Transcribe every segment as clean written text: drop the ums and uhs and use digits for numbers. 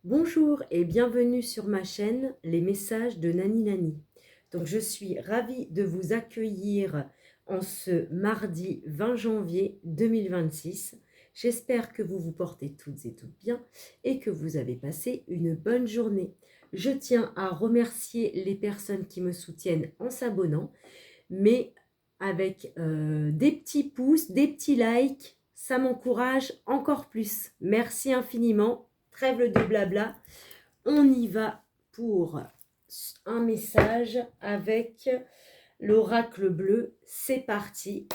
Bonjour et bienvenue sur ma chaîne Les messages de Nani Nani. Donc je suis ravie de vous accueillir en ce mardi 20 janvier 2026. J'espère que vous vous portez toutes et toutes bien et que vous avez passé une bonne journée. Je tiens à remercier les personnes qui me soutiennent en s'abonnant, mais avec des petits pouces, des petits likes, ça m'encourage encore plus. Merci infiniment. Trêve de blabla. On y va pour un message avec l'oracle bleu. C'est parti.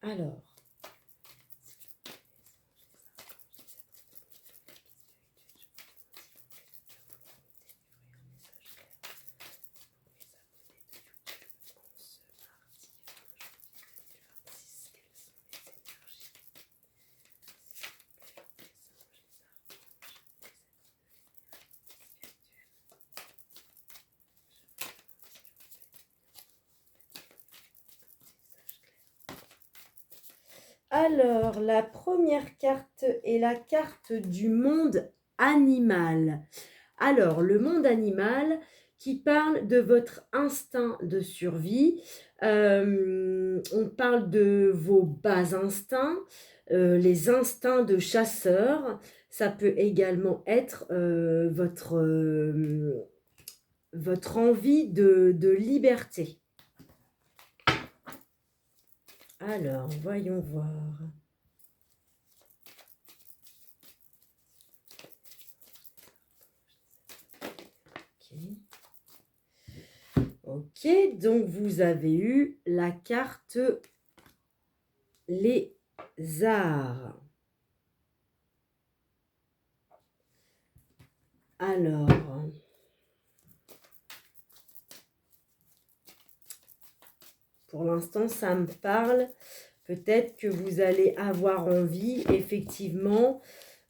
Alors. Alors, la première carte est la carte du monde animal. Alors, le monde animal qui parle de votre instinct de survie. On parle de vos bas instincts, les instincts de chasseur. Ça peut également être votre envie de liberté. Alors, voyons voir. Ok, donc vous avez eu la carte lézard. Alors, pour l'instant, ça me parle. Peut-être que vous allez avoir envie, effectivement,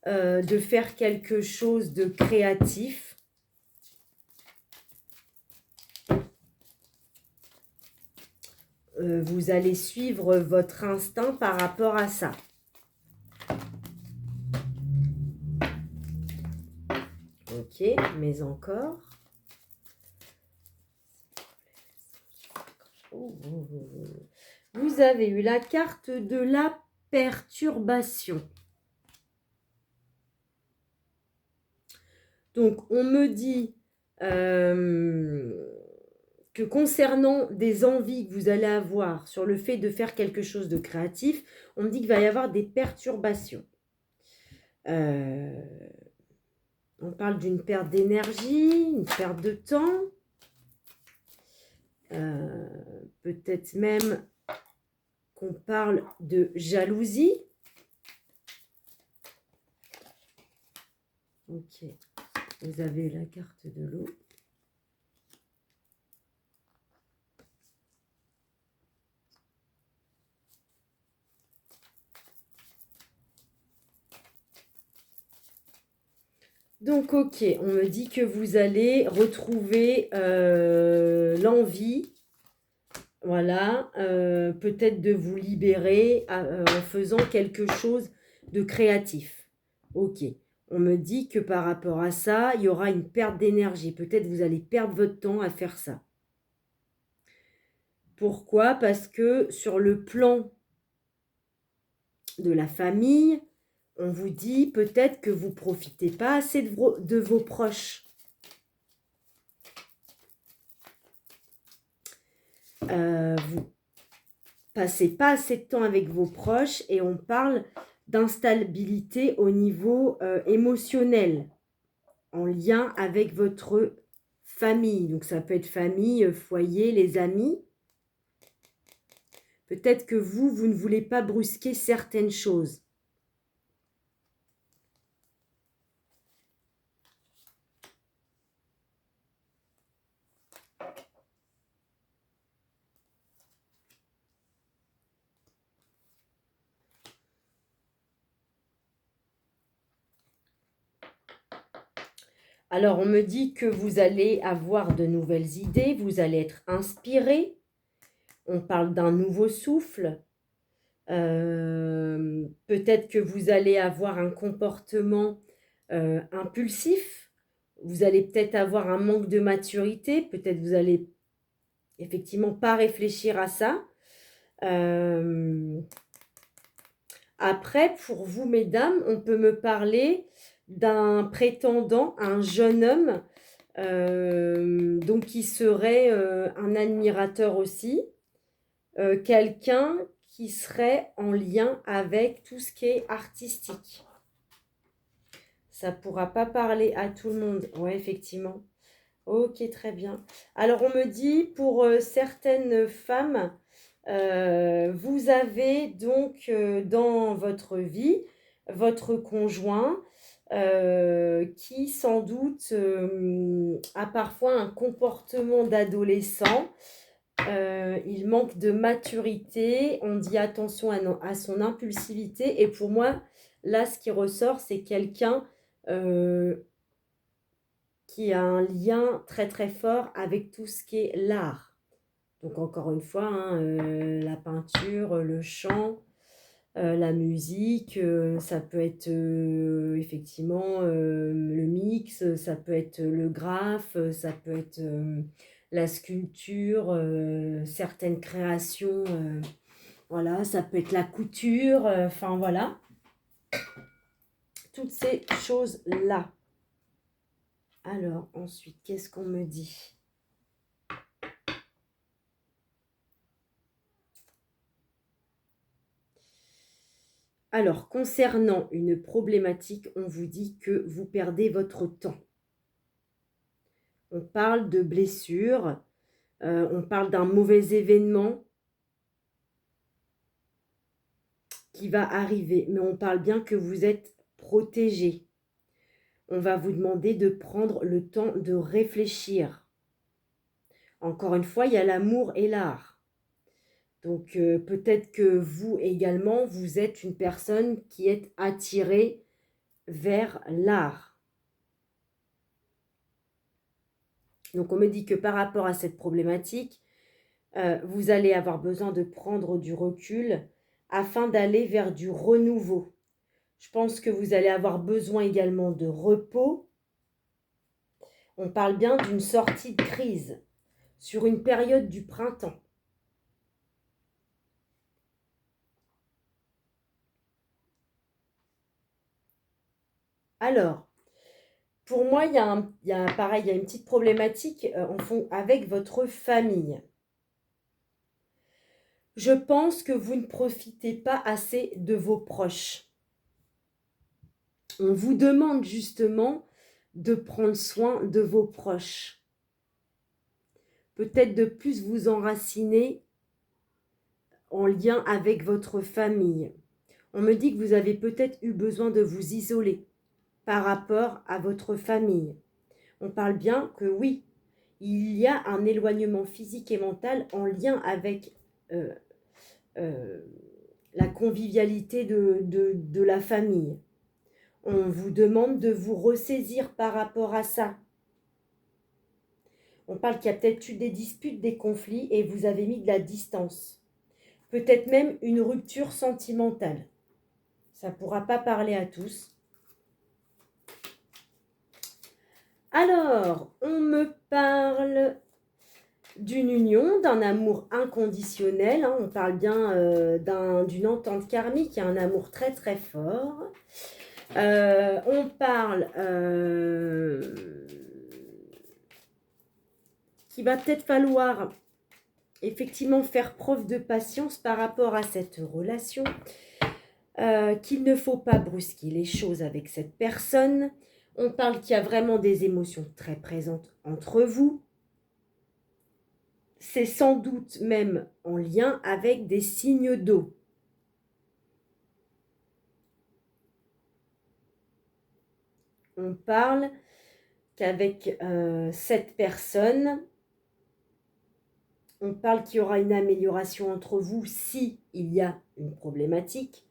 de faire quelque chose de créatif. Vous allez suivre votre instinct par rapport à ça. Ok, mais encore. Vous avez eu la carte de la perturbation. Donc, on me dit que concernant des envies que vous allez avoir sur le fait de faire quelque chose de créatif, on me dit qu'il va y avoir des perturbations. On parle d'une perte d'énergie, une perte de temps, peut-être même qu'on parle de jalousie. Ok, vous avez la carte de l'eau. Donc, ok, on me dit que vous allez retrouver l'envie, voilà, peut-être de vous libérer en faisant quelque chose de créatif. Ok, on me dit que par rapport à ça, il y aura une perte d'énergie. Peut-être vous allez perdre votre temps à faire ça. Pourquoi? Parce que sur le plan de la famille, on vous dit peut-être que vous ne profitez pas assez de vos proches. Vous passez pas assez de temps avec vos proches et on parle d'instabilité au niveau émotionnel en lien avec votre famille. Donc ça peut être famille, foyer, les amis. Peut-être que vous ne voulez pas brusquer certaines choses. Alors, on me dit que vous allez avoir de nouvelles idées, vous allez être inspiré. On parle d'un nouveau souffle. Peut-être que vous allez avoir un comportement impulsif. Vous allez peut-être avoir un manque de maturité. Peut-être vous allez effectivement pas réfléchir à ça. Après, pour vous, mesdames, on peut me parler d'un prétendant, un jeune homme, donc qui serait un admirateur aussi, quelqu'un qui serait en lien avec tout ce qui est artistique. Ça ne pourra pas parler à tout le monde. Ouais, effectivement. Ok, très bien. Alors, on me dit, pour certaines femmes, vous avez donc dans votre vie votre conjoint qui sans doute a parfois un comportement d'adolescent. Il manque de maturité, on dit attention à son impulsivité. Et pour moi, là, ce qui ressort, c'est quelqu'un euh, qui a un lien très très fort avec tout ce qui est l'art. Donc encore une fois, hein, la peinture, le chant, la musique, ça peut être effectivement le mix, ça peut être le graphe, ça peut être la sculpture, certaines créations, voilà, ça peut être la couture, enfin voilà, toutes ces choses-là. Alors ensuite, qu'est-ce qu'on me dit ? Alors, concernant une problématique, on vous dit que vous perdez votre temps. On parle de blessures, on parle d'un mauvais événement qui va arriver, mais on parle bien que vous êtes protégé. On va vous demander de prendre le temps de réfléchir. Encore une fois, il y a l'amour et l'art. Donc peut-être que vous également, vous êtes une personne qui est attirée vers l'art. Donc on me dit que par rapport à cette problématique, vous allez avoir besoin de prendre du recul afin d'aller vers du renouveau. Je pense que vous allez avoir besoin également de repos. On parle bien d'une sortie de crise sur une période du printemps. Alors, pour moi, pareil, il y a une petite problématique avec votre famille. Je pense que vous ne profitez pas assez de vos proches. On vous demande justement de prendre soin de vos proches. Peut-être de plus vous enraciner en lien avec votre famille. On me dit que vous avez peut-être eu besoin de vous isoler par rapport à votre famille. On parle bien que oui, il y a un éloignement physique et mental en lien avec euh, la convivialité de la famille. On vous demande de vous ressaisir par rapport à ça. On parle qu'il y a peut-être eu des disputes, des conflits et vous avez mis de la distance. Peut-être même une rupture sentimentale. Ça ne pourra pas parler à tous. Alors, on me parle d'une union, d'un amour inconditionnel. Hein. On parle bien d'une entente karmique, il y a un amour très très fort. On parle qu'il va peut-être falloir effectivement faire preuve de patience par rapport à cette relation, qu'il ne faut pas brusquer les choses avec cette personne. On parle qu'il y a vraiment des émotions très présentes entre vous. C'est sans doute même en lien avec des signes d'eau. On parle qu'avec cette personne, on parle qu'il y aura une amélioration entre vous si il y a une problématique.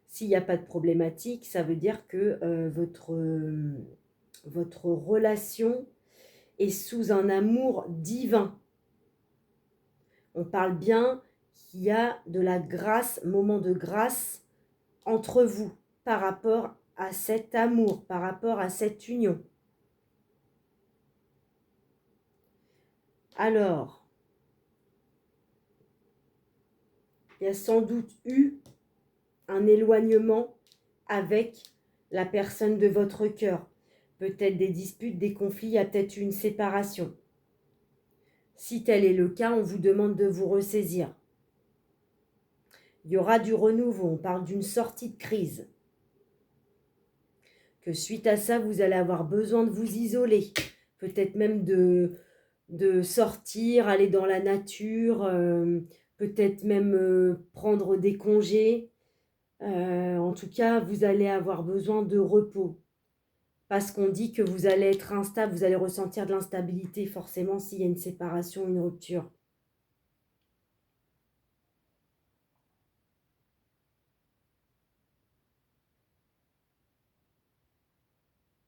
S'il n'y a pas de problématique, ça veut dire que votre relation est sous un amour divin. On parle bien qu'il y a de la grâce, moment de grâce entre vous par rapport à cet amour, par rapport à cette union. Alors, il y a sans doute eu un éloignement avec la personne de votre cœur. Peut-être des disputes, des conflits, il y a peut-être une séparation. Si tel est le cas, on vous demande de vous ressaisir. Il y aura du renouveau, on parle d'une sortie de crise. Que suite à ça, vous allez avoir besoin de vous isoler. Peut-être même de sortir, aller dans la nature, peut-être même prendre des congés. En tout cas, vous allez avoir besoin de repos. Parce qu'on dit que vous allez être instable, vous allez ressentir de l'instabilité forcément s'il y a une séparation, une rupture.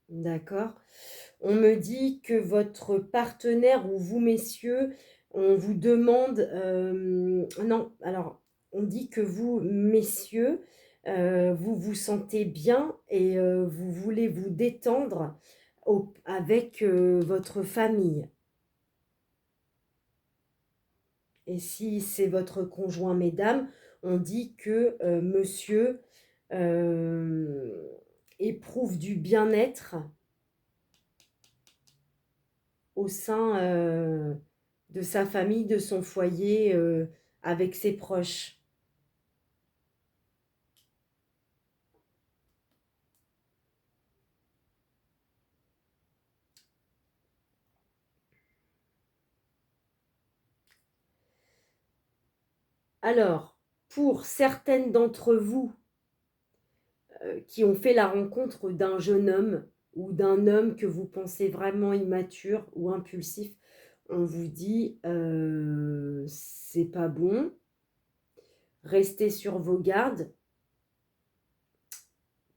D'accord. On me dit que votre partenaire ou vous, messieurs, on vous demande... non, alors, on dit que vous, messieurs, vous vous sentez bien et vous voulez vous détendre avec votre famille. Et si c'est votre conjoint, mesdames, on dit que monsieur éprouve du bien-être au sein de sa famille, de son foyer, avec ses proches. Alors, pour certaines d'entre vous qui ont fait la rencontre d'un jeune homme ou d'un homme que vous pensez vraiment immature ou impulsif, on vous dit c'est pas bon, restez sur vos gardes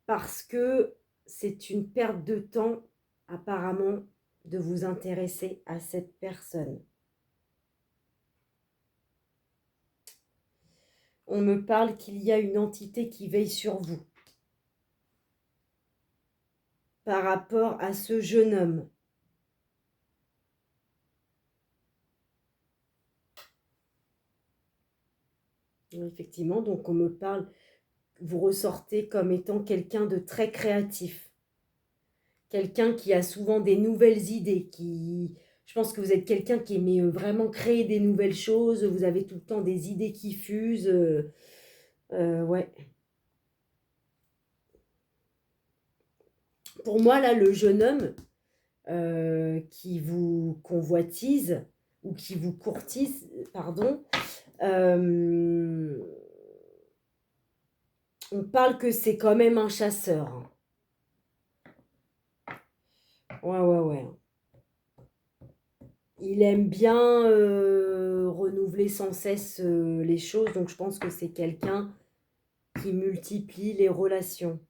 parce que c'est une perte de temps apparemment de vous intéresser à cette personne. On me parle qu'il y a une entité qui veille sur vous par rapport à ce jeune homme. Effectivement, donc on me parle, vous ressortez comme étant quelqu'un de très créatif. Quelqu'un qui a souvent des nouvelles idées, je pense que vous êtes quelqu'un qui aimait vraiment créer des nouvelles choses, vous avez tout le temps des idées qui fusent. Ouais. Pour moi, là, le jeune homme qui vous convoitise, ou qui vous courtise, pardon, on parle que c'est quand même un chasseur. Ouais. Il aime bien renouveler sans cesse les choses, donc je pense que c'est quelqu'un qui multiplie les relations.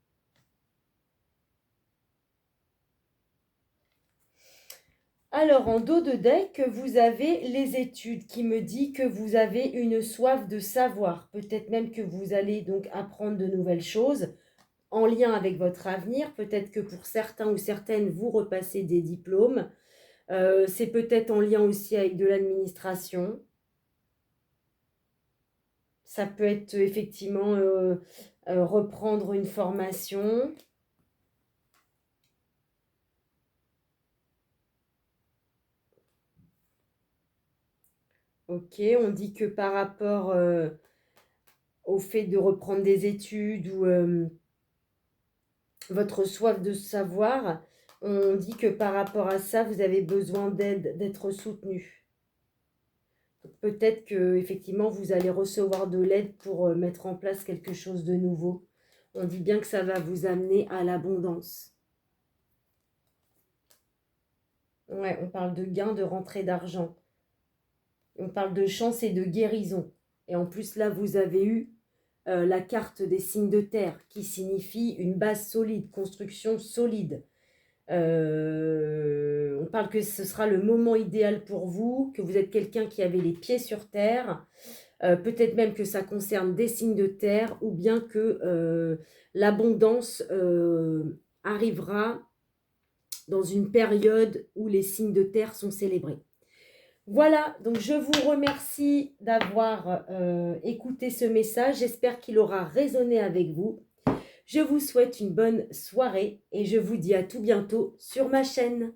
Alors, en dos de deck, vous avez les études qui me dit que vous avez une soif de savoir. Peut-être même que vous allez donc apprendre de nouvelles choses en lien avec votre avenir. Peut-être que pour certains ou certaines, vous repassez des diplômes. C'est peut-être en lien aussi avec de l'administration. Ça peut être effectivement reprendre une formation. Ok, on dit que par rapport au fait de reprendre des études ou votre soif de savoir, on dit que par rapport à ça, vous avez besoin d'aide, d'être soutenu. Peut-être que effectivement vous allez recevoir de l'aide pour mettre en place quelque chose de nouveau. On dit bien que ça va vous amener à l'abondance. Ouais, on parle de gain, de rentrée d'argent. On parle de chance et de guérison. Et en plus, là, vous avez eu la carte des signes de terre qui signifie une base solide, construction solide. On parle que ce sera le moment idéal pour vous, que vous êtes quelqu'un qui avait les pieds sur terre, Peut-être même que ça concerne des signes de terre ou bien que l'abondance arrivera dans une période où les signes de terre sont célébrés. Voilà, donc je vous remercie d'avoir écouté ce message. J'espère qu'il aura résonné avec vous. Je vous souhaite une bonne soirée et je vous dis à tout bientôt sur ma chaîne.